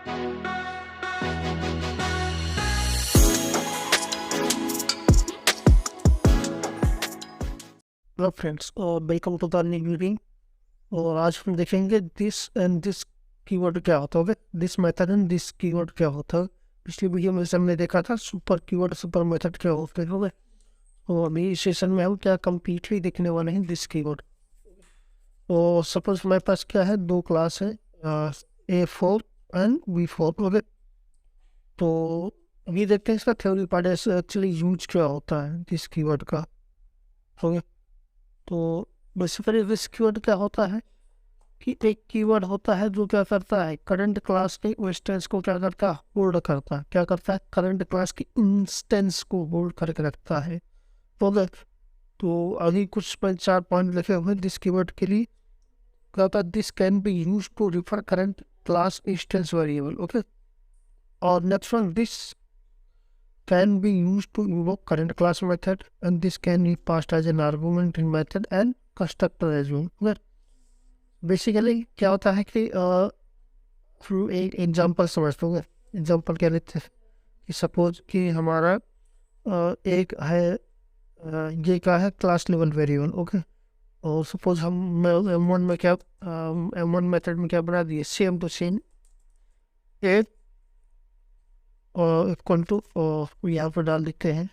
Hello friends, और welcome to the new meeting. और आज हम देखेंगे दिस एंड दिस कीवर्ड क्या होता है। This method and this keyword क्या होता है। पिछली वीडियो में हमने देखा था सुपर कीवर्ड सुपर मेथड क्या होते हैं। तो अभी इस सेशन में हम क्या कंप्लीटली देखने वाले हैं दिस कीवर्ड। तो सपोज हमारे पास क्या है, दो क्लास है A4 एंड B4। ओके, तो अभी देखते हैं इसका थ्योरी पार्ट एक्चुअली यूज क्या होता है दिस कीवर्ड का। ओके, तो बेसिकली दिस कीवर्ड क्या होता है कि एक कीवर्ड होता है जो क्या करता है, करंट क्लास के इंस्टेंस को क्या करता है, होल्ड करता है। क्या करता है, करंट क्लास की इंस्टेंस को होल्ड करके रखता है। तो अभी कुछ 4 पॉइंट लिखे हुए दिस कीवर्ड के लिए। क्या होता है, this can be use to refer current class instance variable. Okay, और next one, this can be used to invoke current class method, and this can be passed as an argument in method and constructor as well. Okay? Basically क्या होता है कि through एक example समझते हो। Example क्या लेते हैं कि सपोज कि हमारा एक है ये क्या है, क्लास लेवल वेरिएबल। ओके, और सपोज हम M1 में क्या M1 मेथड में क्या बना दिए, सेम टू सेम ए और इक्वल टू यहाँ पर डाल देते हैं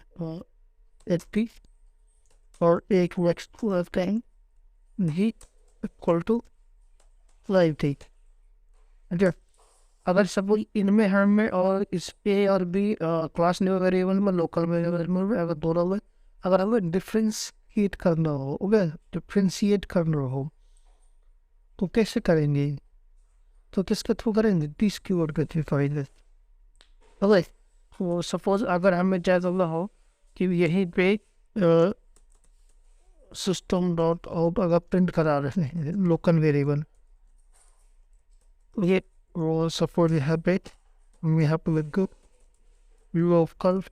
HP, और एक नेक्स्ट करते हैं भी इक्वल टू लाइव टी। अच्छा, अगर सपोज इनमें हमें और इस A और B क्लास लेवल वेरिएबल में, लोकल वेरिएबल में, अगर दोनों में अगर हमें डिफ्रेंशिएट करना हो, ओके, डिफ्रेंशिएट करना हो तो कैसे करेंगे, तो किसके थ्रू करेंगे, दिस कीवर्ड के थ्रू करेंगे। ओके, तो सपोज अगर हमें क्या करना हो कि यहीं पे सिस्टम डॉट आउट अगर प्रिंट करा रहे हैं लोकल वेरिएबल, ये वो सपोज यहाँ पे लिख लोकल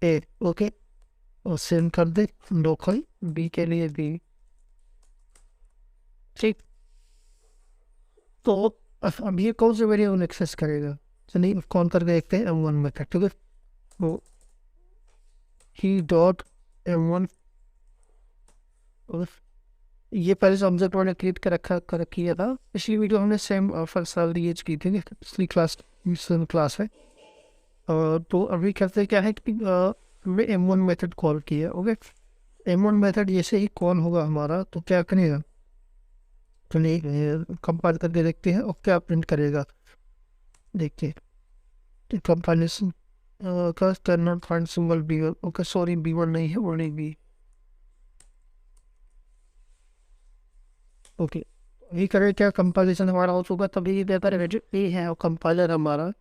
ए ओके, और सेंड कर दे लोकल बी के लिए बी। ठीक, तो अब ये कौन से वेरिएबल एक्सेस करेगा, चलिए कौन करके देखते हैं M1 में। ठीक है, तो ही डॉट M1, ये पहले से ऑब्जेक्ट मैंने क्रिएट कर किया था। पिछली वीडियो हमने सेम फर्स्ट यूज की थी, पिछली क्लास क्लास है। तो अभी कहते क्या है कि हमने M1 मेथड कॉल किया। ओके, M1 मेथड जैसे ही कॉल होगा हमारा तो क्या करेगा, चलिए कंपाइल करके देखते हैं और क्या प्रिंट करेगा। देखते हैं कंपाइलेशन का can not find symbol B1। Okay, sorry B1 नहीं है, वो नहीं B। ओके, ये करें क्या, कंपाइलेशन हमारा हो चुका, तभी ये है और कंपाइलर हमारा।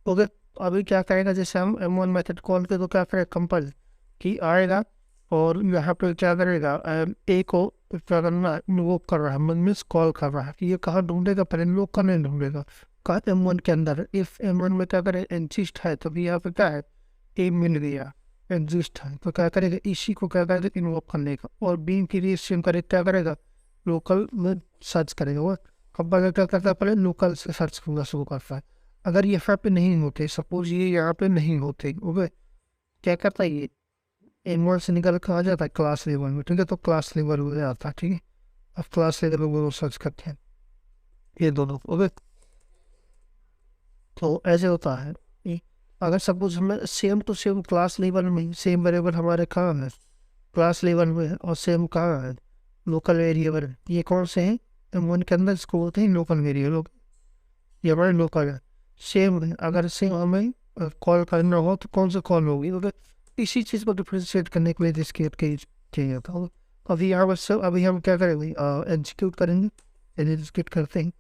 ओके, अभी क्या करेगा, जैसे हम M1 मेथड कॉल के तो क्या करेगा, कंपाइल की आएगा और यहाँ पे क्या करेगा, ए को क्या करना, वो कर रहा है, मीन्स कॉल कर रहा है कि ये कहाँ ढूंढेगा, पहले लोग का नहीं ढूंढेगा, कहाँ M1 के अंदर। इफ M1 में क्या करे, एग्जिस्ट है, तभी यहाँ पे क्या है, ए मिल गया, एग्जिस्ट है, तो क्या करेगा, इसी को क्या करेगा, इन्वोक करने का। और बी की रिएक्शन करे क्या करेगा, लोकल में सर्च करेगा। वो कंपाइलर क्या करता है, पहले लोकल से सर्च करना शुरू करता है। अगर ये यहाँ पे नहीं होते, सपोज ये यहाँ पे नहीं होते, ओके, क्या करता है, ये M1 से निकल कर आ जाता है क्लास लेवल में। ठीक है, तो क्लास लेवल में आता है। ठीक है, अब क्लास लेवल में वो सर्च करते हैं ये दोनों। ओके, तो ऐसे होता है। अगर सपोज हमें same to same class level में सेम वेरिएबल हमारे कहाँ है, क्लास लेवल में है, और सेम कहाँ है, लोकल वेरिएबल। ये कौन से हैं, M1 के अंदर इसको बोलते हैं लोकल वेरिएबल, ये हमारे लोकल है। सेम है, अगर सेम हमें कॉल करना हो तो कौन सा कॉल होगी, अगर इसी चीज़ को डिफ्रेंशिएट करने के लिए जिसके चाहिए था। अभी यहाँ बस अभी हम क्या करेंगे, एग्जीक्यूट करेंगे, एग्जीक्यूट करते हैं।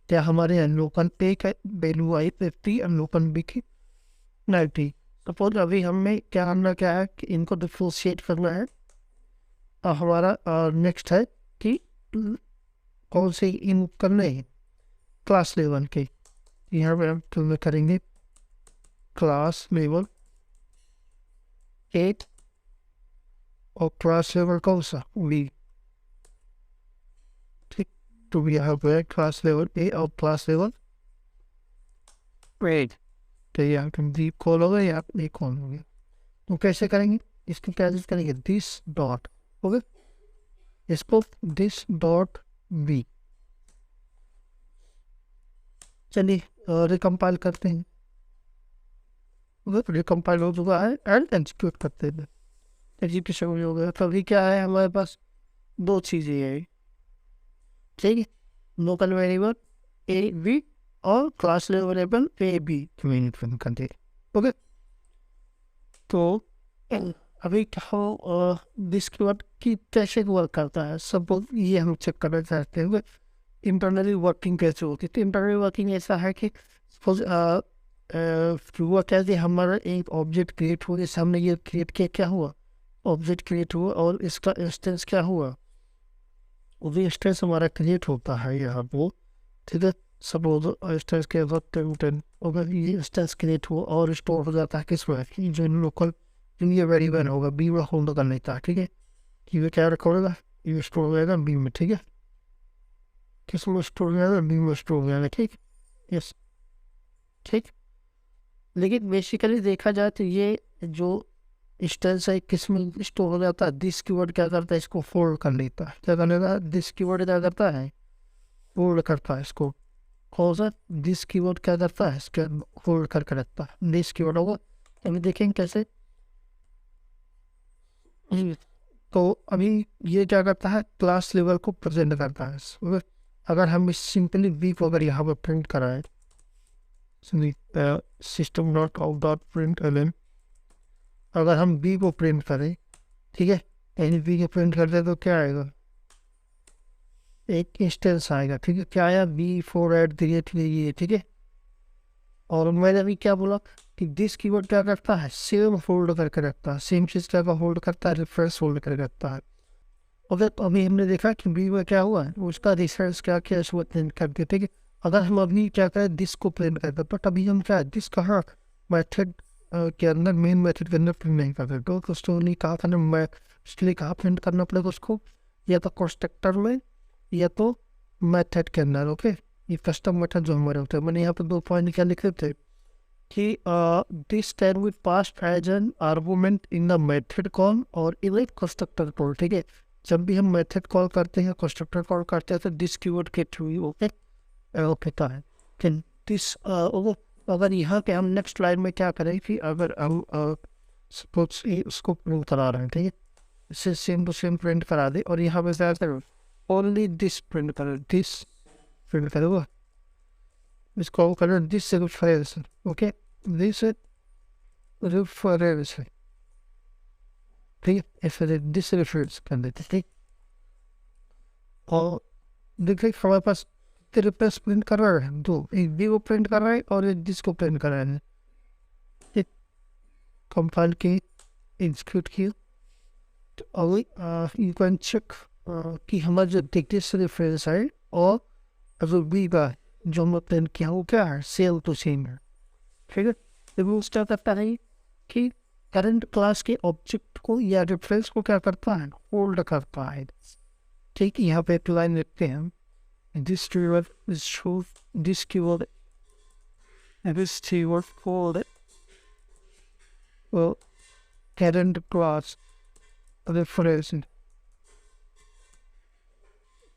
क्या हमारे यहाँ लोकल पे का वैल्यू आई 50 और लोकल बी की 90। सपोज अभी हमें क्या करना क्या है कि इनको डिफ्रेंशिएट करना है। हमारा नेक्स्ट है कि कौन से इन करने हैं, क्लास लेवल के। यहाँ पे हम करेंगे क्लास लेवल 8 और क्लास लेवल कौन सा, B। तो यहाँ पे क्लास लेवल ए और क्लास लेवल ग्रेड, तो यहाँ पे बी कॉल होगा या ए कॉल हो गया। तो कैसे करेंगे, इसको क्या करेंगे, दिस डॉट हो गया, इसको दिस डॉट बी। चलिए रिकम्पाइल करते हैं, रिकम्पाइल हो चुका है एंड एग्जीक्यूट करते हैं। एग्जीक्यूशन हो गया, तो अभी क्या है हमारे पास दो चीज़ें हैं, ठीक है, लोकल वेरिएबल ए बी और class level variable A B communicate करते हैं। ओके, तो अभी क्या दिस कीवर्ड की कैसे वर्क करता है, सपोज ये हम चेक करना चाहते हैं इंटरनली वर्किंग कैसे होती है। तो इंटरनली वर्किंग ऐसा है कि सपोज हुआ क्या कि हमारा एक ऑब्जेक्ट क्रिएट हुआ, जैसे हमने ये क्रिएट किया, क्या हुआ, ऑब्जेक्ट क्रिएट हुआ और इसका इंस्टेंस क्या हुआ, वो इंस्टेंस हमारा क्रिएट होता है यहाँ पर, ठीक है। सपोज इंस्टेंस के बाद अगर ये इंस्टेंस क्रिएट हुआ और स्टोर हो जाता है किसमें, जो लोकल ये वेरिएबल होगा बी में होल्ड कर लेता है, ठीक है। ये क्या रखोगा, ये स्टोर हो जाएगा बी में, ठीक है, किस में स्टोर हो जाएगा, बी में स्टोर हो जाएगा, ठीक, यस, ठीक। लेकिन बेसिकली देखा जाए तो ये जो इंस्टेंस है किस में स्टोर हो जाता है, दिस कीवर्ड क्या करता है, इसको होल्ड कर लेता है। क्या करने, दिस कीवर्ड क्या करता है, होल्ड करता है इसको, कौन सा, दिस कीवर्ड क्या करता है, इसके होल्ड करके रखता है, दिस कीवर्ड होगा। अभी देखेंगे कैसे, तो अभी ये क्या करता है, क्लास लेवल को प्रेजेंट करता है। अगर हम इस सिंपली बी को अगर यहाँ पर प्रिंट कराएं, system dot out dot println, अगर हम बी को प्रिंट करें, ठीक है, यानी बी को प्रिंट करते हैं तो क्या आएगा, एक इंस्टेंस आएगा, ठीक है, क्या आया, b4 ये, ठीक है। और मैंने अभी क्या बोला कि दिस कीवर्ड क्या करता है, सेम होल्ड करके रखता है, सेम चीज़ क्या का होल्ड करता है, रेफरेंस होल्ड करके रखता है। और तो अभी हमने देखा कि बी में क्या हुआ है, उसका रेफरेंस क्या किया, इसको प्रिंट कर दिया, ठीक है। अगर हम अभी क्या करें, दिस को प्रिंट करते, बट अभी हम क्या है, दिस कहाँ मैथड के अंदर, मेन मैथड के अंदर प्रिंट नहीं करते, तो उसको नहीं कहा करना, मैं इसलिए कहा प्रिंट करना पड़ेगा उसको, या तो कंस्ट्रक्टर में या तो मेथड के अंदर। ओके, ये कस्टम मेथड जो हमारे होते हैं, मैंने यहाँ पर 2 पॉइंट क्या लिखे थे कि this can be passed as an argument in the method call और इन ए कंस्ट्रक्टर कॉल, ठीक है। जब भी हम मेथड कॉल करते हैं, कंस्ट्रक्टर कॉल करते हैं, तो दिस कीवर्ड के थ्रू ही ओके होता है। दिस अगर यहाँ पे हम नेक्स्ट लाइन में क्या करें कि अगर हम सपोज उसको प्रिंट करा रहे हैं, ठीक है, इससे सेम टू सेम प्रिंट करा दे और यहाँ पे क्या ओनली दिस प्रिंट करें, दिस प्रिंट करेगा, इसको करें this reference, okay, this reference, ठीक है, ऐसे दिस रेफरेंस कर देते, ठीक। और देखिए हमारे पास रेफरेंस प्रिंट कर रहा है, दो, एक बी को प्रिंट कर रहा है और एक दिस को प्रिंट कर रहा है, ठीक। कंपाइल की एग्जीक्यूट की, तो अभी यू कैन चेक कि हमारा जो दिस रेफरेंस है और अगर बी का जो हम प्रिंट किया वो क्या है, सेम टू सेम है, ठीक है। तो वो क्या करता है कि करंट क्लास के ऑब्जेक्ट को या रेफरेंस को क्या करता है, होल्ड करता है, ठीक। यहाँ पे एक लाइन लिखते हैं, this keyword is show this keyword and this keyword called well current class reference,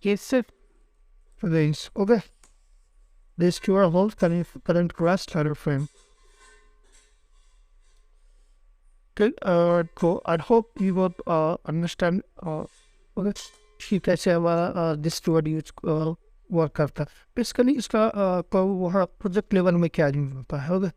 yes sir, this okay, this keyword holds current class reference, okay. So I hope you would understand okay कि कैसे हमारा this keyword use work करता है। Basically इसका वहाँ project level में क्या use होता है, ओके।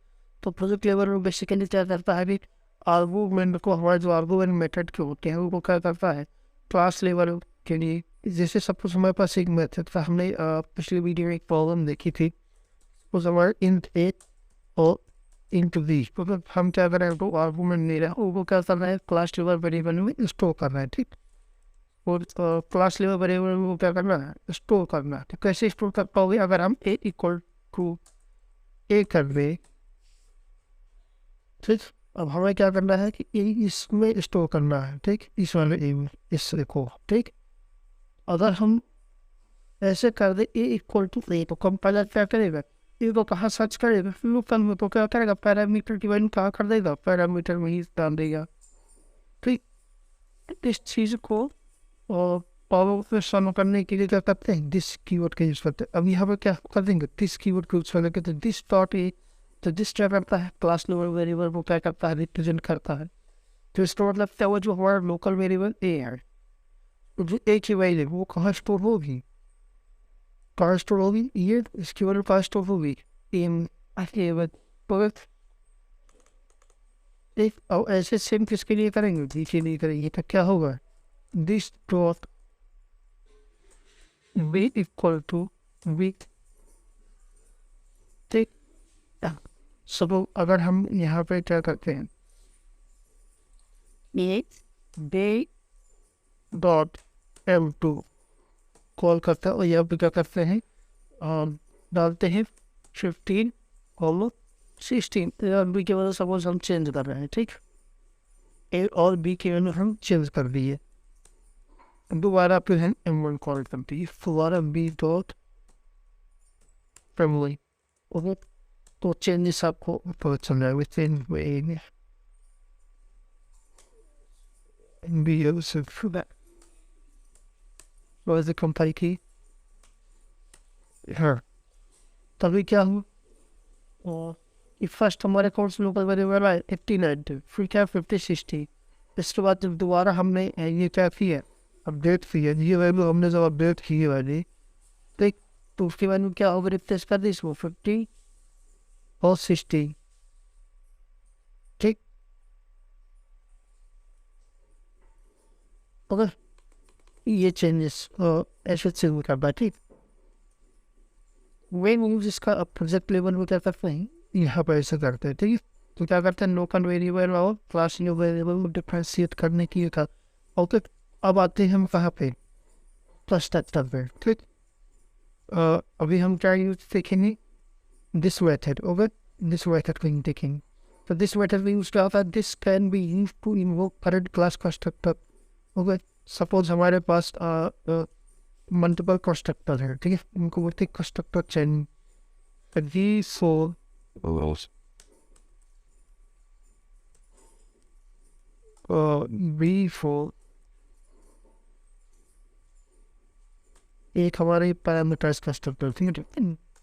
तो प्रोजेक्ट लेवल में बेसिकली क्या करता है कि आर्गूमेंट को, हमारे जो आर्गूमेंट मेथड के होते हैं वो क्या करता है, क्लास लेवल के लिए, जैसे सपोज हमारे पास एक मेथड था, हमने पिछली वीडियो में एक प्रॉब्लम देखी थी, सपोज हमारे इंट ए और इंट बी, तो हम क्या कर रहे हैं, तो आर्गूमेंट ले रहे हैं, वो क्या कर रहा है, क्लास लेवल वेरिएबल में स्टोर कर रहा है, ठीक। और क्लास लेवल वेरिएबल में वो क्या करना है, स्टोर करना है। तो कैसे स्टोर कर पाओगे, अगर हम ए इक्वल टू ए कर दे, ठीक। अब हमें क्या करना है कि ए इसमें स्टोर करना है, ठीक, इस वाले ए में, इस को, ठीक। अगर हम ऐसे कर दे ए इक्वल टू ए, तो कंपाइलर क्या करेगा, ए को कहाँ सर्च करेगा, लोकल में, तो क्या करेगा, पैरामीटर की वैल्यू कहाँ कर देगा, पैरामीटर में ही डाल देगा। ठीक, इस चीज़ को और पावर में सॉल्व करने के लिए क्या करते हैं, दिस कीवर्ड का यूज़ करते हैं। अब यहाँ पर क्या कर देंगे, दिस कीवर्ड का यूज़ करके, तो दिस डॉट ए, तो दिस क्या करता है, क्लास लेवल वेरिएबल को क्या करता है, रिप्रेजेंट करता है। तो इसका मतलब क्या हुआ, जो हमारा लोकल वेरिएबल ए है, जो ए की वैल्यू वो कहाँ स्टोर होगी, कहाँ स्टोर होगी, ये इसकी वैल्यू कहाँ स्टोर होगी, इन एक। और ऐसे सेम किसके लिए करेंगे, डी के लिए करेंगे, तो क्या होगा, this dot B equal to B. ठीक, सब अगर हम यहाँ पे क्या करते हैं, A B dot M two call करते हैं, और यहाँ पे क्या करते हैं, डालते हैं 15 कॉलो 16, बी के वजह सपोज हम चेंज कर रहे हैं। ठीक, ए और बी के वैल्यू हम चेंज कर दिए, दोबारा फिर हम M1 कॉल करते हैं, दोबारा बी डॉट फैमिली, तो चेंजेस आपको पता चल रहा है विद इन वे बी वैसे कंपाइल की। हाँ, तभी क्या हुआ, और फर्स्ट हमारे कौन से लोकल वेरिएबल है 89, फिर क्या 50 60, इसके बाद जब दोबारा हमने ये क्या किया, अपडेट किया, ये वैल्यू हमने जब अपडेट की है वाली, तो उसके बाद क्या होगा, रिप्लेस कर दी इसको 50 और 60। ठीक, ओके, ये चेंजेस ऐसे से हो करता है। ठीक, वे मूव इसका प्रोजेक्ट लेवल में क्या करते हैं, यहाँ पर ऐसे करते हैं। ठीक है, तो क्या करते हैं, लोकल वेरिएबल और क्लास वेरिएबल को डिफरेंशिएट करने की ये था। ओके, अब आते हैं हम कहाँ पे, कंस्ट्रक्टर पे। ठीक, अभी हम क्या यूज देखेंगे, this method. Okay, this method को देखेंगे, तो दिस मेथड में यूज क्या होता है, this can be use to invoke current class constructor. Okay, suppose हमारे पास मल्टीपल कंस्ट्रक्टर है, ठीक है, उनको बोलते हैं constructor chain V four V four, एक हमारे पैरामीटर्स कंस्ट्रक्टर, ठीक है,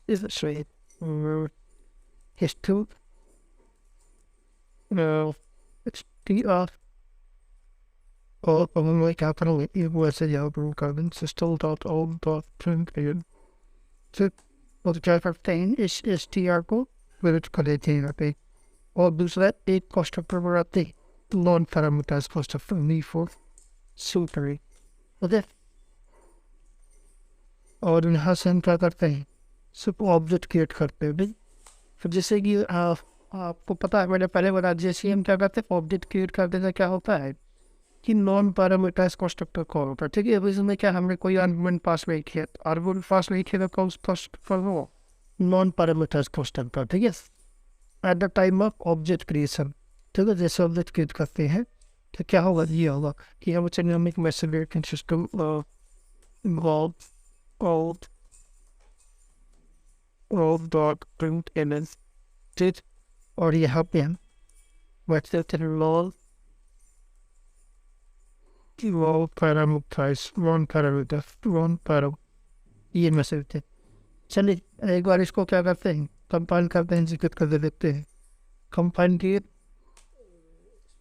इस हिस्ट्री और अब मैं क्या करूँगा, एक वैसे यहाँ पर कर system dot out dot print in, फिर और क्या करते हैं, इस str को वेरिट कर देते हैं यहाँ पे, और दूसरा एक कंस्ट्रक्टर बनाते हैं, नॉन पैरामीटर्स कंस्ट्रक्टर वी फोर सूटरी। ओके, और यहाँ से हम क्या करते हैं, सिर्फ ऑब्जेक्ट क्रिएट करते हैं। फिर जैसे कि आपको पता है, मैंने पहले बताया, जैसे हम क्या करते हैं, ऑब्जेक्ट क्रिएट करते हैं, क्या होता है कि नॉन पैरामीटर्स कंस्ट्रक्टर कॉल होता है। ठीक है, अब इसमें क्या हमने कोई आर्गुमेंट पास नहीं किया, आर्गुमेंट पास नहीं किया तो कंस्ट्रक्टर हो नॉन पैरामीटर्स कंस्ट्रक्टर। ठीक है, at the time of object creation. ठीक है, जैसे ऑब्जेक्ट क्रिएट करते हैं तो क्या होगा, ये होगा कि हम dynamic message system involve of dot print in, ठीक, और यहाँ पे हम message lol one parameters one parameter one para, ये मैसेज थे। चलिए एक बार इसको क्या करते हैं, कंपाइल करते हैं, जिक्र कर देते हैं, कंपाइल किए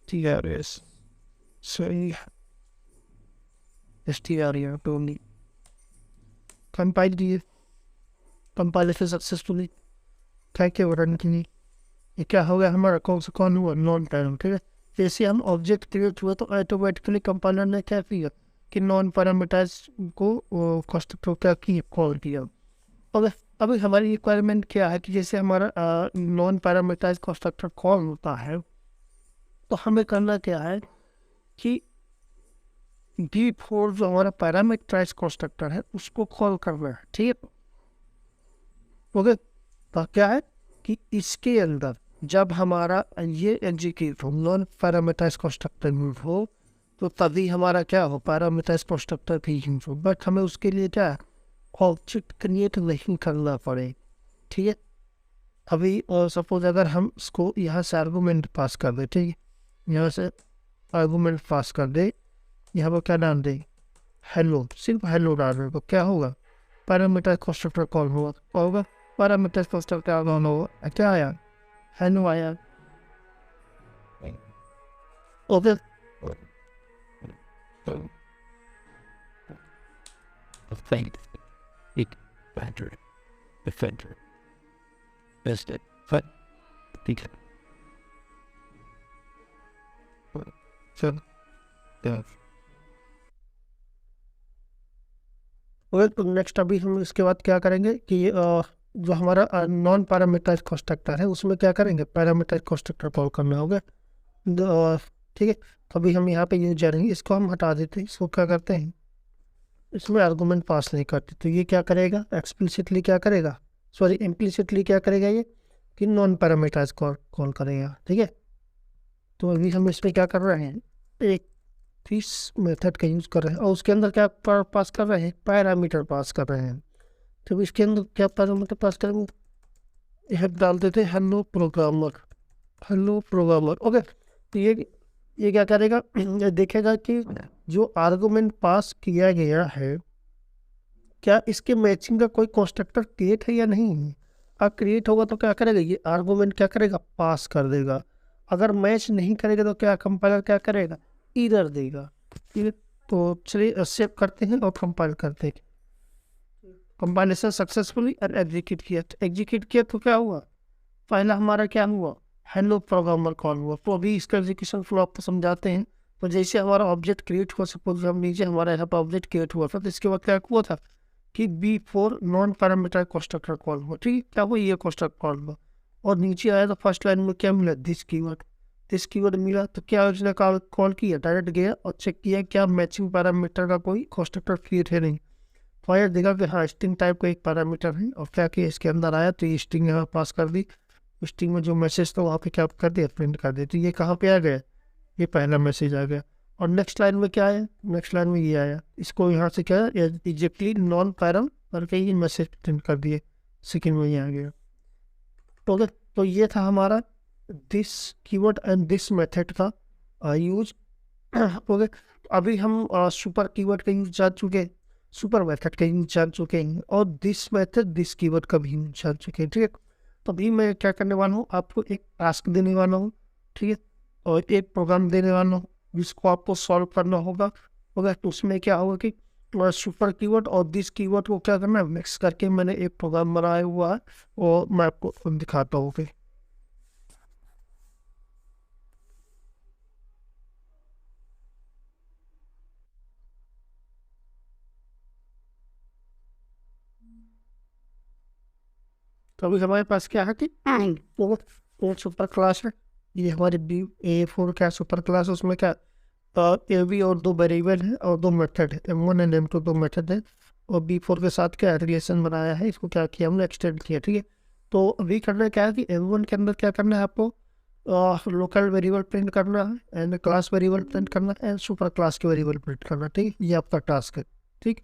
TRS सही STR तो नहीं कंपाइल किए, कंपाइलेशन सक्सेसफुली, क्या क्या रन की, ये क्या हो गया हमारा, कौन सा कौन हुआ, नॉन पैरामीटर। ठीक है, जैसे हम ऑब्जेक्ट क्रिएट हुआ तो ऑटोमेटिकली कंपाइलर ने क्या किया कि नॉन पैरामीटर्स को कंस्ट्रक्टर क्या किया, कॉल किया। और अभी हमारी रिक्वायरमेंट क्या है कि जैसे हमारा नॉन पैरामीटर्स कंस्ट्रक्टर कॉल होता है, तो हमें करना क्या है कि D4 जो हमारा पैरामीटराइज कंस्ट्रक्टर है उसको कॉल करना है। ठीक है, ओके, तो क्या है कि इसके अंदर जब हमारा ये एग्जीक्यूट हो, नॉन पैरामीटराइज कंस्ट्रक्टर यूज हो, तो तभी हमारा क्या हो, पैरामीटराइज कंस्ट्रक्टर भी यूज हो। बट हमें उसके लिए क्या है, ऑब्जेक्ट क्रिएट नहीं करना पड़े, ठीक है। अभी सपोज अगर हम इसको यहाँ से आर्गूमेंट पास कर दे, ठीक है, यहाँ से आर्गूमेंट पास कर दे, यहाँ पर क्या डाल दे, हेलो, सिर्फ हेलो डालने को क्या होगा, पैरामीटर कंस्ट्रक्टर कॉल होगा, पैरामीटर कंस्ट्रक्टर कॉल होगा, क्या आया, हेलो आया, ओके। ओके, तो नेक्स्ट अभी हम इसके बाद क्या करेंगे कि जो हमारा नॉन पैरामीटराइज कंस्ट्रक्टर है उसमें क्या करेंगे, पैरामीटराइज कंस्ट्रक्टर कॉल करना होगा, ठीक है। तो अभी हम यहाँ पे यूज जाएंगे, इसको हम हटा देते हैं, इसको क्या करते हैं, इसमें आर्गूमेंट पास नहीं करते, तो ये क्या करेगा, एक्सप्लिसिटली क्या करेगा, सॉरी इम्प्लिसिटली क्या करेगा ये, कि नॉन पैरामीटराइज कॉल करेगा, ठीक है। तो अभी हम इसमें क्या कर रहे हैं, एक दिस मेथड का यूज़ कर रहे हैं और उसके अंदर क्या पास कर रहे हैं, पैरामीटर पास कर रहे हैं। तो इसके अंदर क्या पैरामीटर पास करेंगे, यह डाल देते हैं hello programmer, hello programmer, okay. तो ये क्या करेगा, ये देखेगा कि जो आर्गुमेंट पास किया गया है क्या इसके मैचिंग का कोई कंस्ट्रक्टर क्रिएट है या नहीं है। अगर क्रिएट होगा तो क्या करेगा, ये आर्गुमेंट क्या करेगा, पास कर देगा। अगर मैच नहीं करेगा तो क्या कंपाइलर क्या करेगा, एरर देगा, ठीक है। तो चलिए सेव करते हैं और कंपाइल करते हैं। कंपाइलेशन सक्सेसफुली और एग्जीक्यूट किया तो क्या हुआ, पहला हमारा क्या हुआ, हेलो प्रोग्रामर कॉल हुआ। तो अभी इसका एग्जीक्यूशन फ्लो आपको समझाते हैं। तो जैसे हमारा ऑब्जेक्ट क्रिएट हुआ, सपोज हम नीचे हमारा यहाँ पर ऑब्जेक्ट क्रिएट हुआ था, तो इसके बाद क्या हुआ था कि B4 non parameter constructor call हुआ, ठीक है, क्या हुआ, ये कंस्ट्रक्टर कॉल हुआ। और नीचे आया तो फर्स्ट लाइन में क्या मिला, दिस कीवर्ड मिला। तो क्या उसने कॉल किया, डायरेक्ट गया और चेक किया क्या मैचिंग पैरामीटर का कोई कंस्ट्रक्टर क्रिएट है नहीं। फायर देखा कि हाँ स्ट्रिंग टाइप का एक पैरामीटर है, और क्या किया, इसके अंदर आया तो ये स्ट्रिंग यहाँ पास कर दी, स्ट्रिंग में जो मैसेज था वहाँ पे क्या कर दिया, प्रिंट कर दिया। तो ये कहाँ पे आ गया, ये पहला मैसेज आ गया। और नेक्स्ट लाइन में क्या आया, नेक्स्ट लाइन में ये आया, इसको यहाँ से क्या एग्जैक्टली नॉन पैरम करके ये मैसेज प्रिंट कर दिए, सेकेंड में ये आ गया। ओके, तो ये था हमारा this keyword and this method का यूज। ओके, अभी हम सुपर कीवर्ड का यूज जान चुके हैं, सुपर मेथड का यूज जान चुके हैं, और दिस मेथड दिस कीवर्ड का भी यूज जान चुके हैं, ठीक है। तो अभी मैं क्या करने वाला हूँ, आपको एक टास्क देने वाला हूँ, ठीक है, और एक प्रोग्राम देने वाला हूँ जिसको आपको सॉल्व करना होगा। अगर तो उसमें क्या होगा कि सुपर कीवर्ड और दिस कीवर्ड को क्या करना है, मिक्स करके मैंने एक प्रोग्राम बनाया हुआ है और मैं आपको दिखाता हूँ। ओके, तो अभी हमारे पास क्या है कि वो सुपर क्लास है, ये हमारे B4 क्या सुपर क्लास है, उसमें क्या A और दो वेरिएबल है और दो मेथड है, M1 एंड M2 दो मेथड है। और B4 के साथ क्या रिलेशन बनाया है, इसको क्या किया हमने, एक्सटेंड किया, ठीक है। तो अभी करना क्या है कि M1 के अंदर क्या करना है आपको, लोकल वेरिएबल प्रिंट करना है, एंड क्लास वेरिएबल प्रिंट करना है, एंड सुपर क्लास के वेरिएबल प्रिंट करना है, ठीक है, ये आपका टास्क है, ठीक,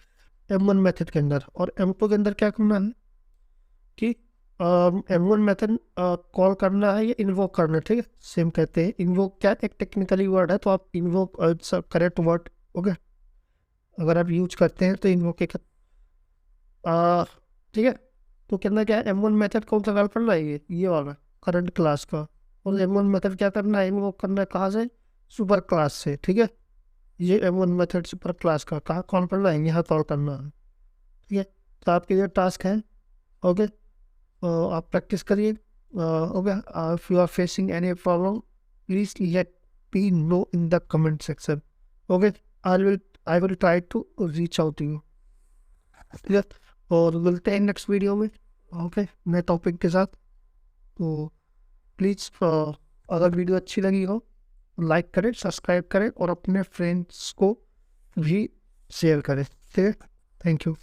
M1 मेथड के अंदर। और M2 के अंदर क्या करना है कि M1 मेथड कॉल करना है या इन्वोक करना है, ठीक है, सेम कहते हैं। इन्वोक क्या एक टेक्निकली वर्ड है, तो आप इन्वोक करेक्ट वर्ड, ओके, अगर आप यूज करते हैं तो इन्वोक एक, ठीक है। तो कहना क्या है, M1 मेथड कौन सा कॉल करना है, ये वाला करंट क्लास का। और M1 मेथड क्या करना है, इन्वोक करना है कहाँ से, सुपर क्लास से, ठीक है। ये M1 मेथड सुपर क्लास का कहाँ कॉल करना है, यहाँ कॉल करना है, ठीक है। तो आपके लिए टास्क है, ओके, आप प्रैक्टिस करिए। Okay, if you are facing any problem please let me know in the comment section, okay, I will try to reach out to you, ठीक है। और मिलते हैं नेक्स्ट वीडियो में, ओके, नए टॉपिक के साथ। तो प्लीज़ अगर वीडियो अच्छी लगी हो लाइक करें, सब्सक्राइब करें और अपने फ्रेंड्स को भी शेयर करें, ठीक है। Thank you.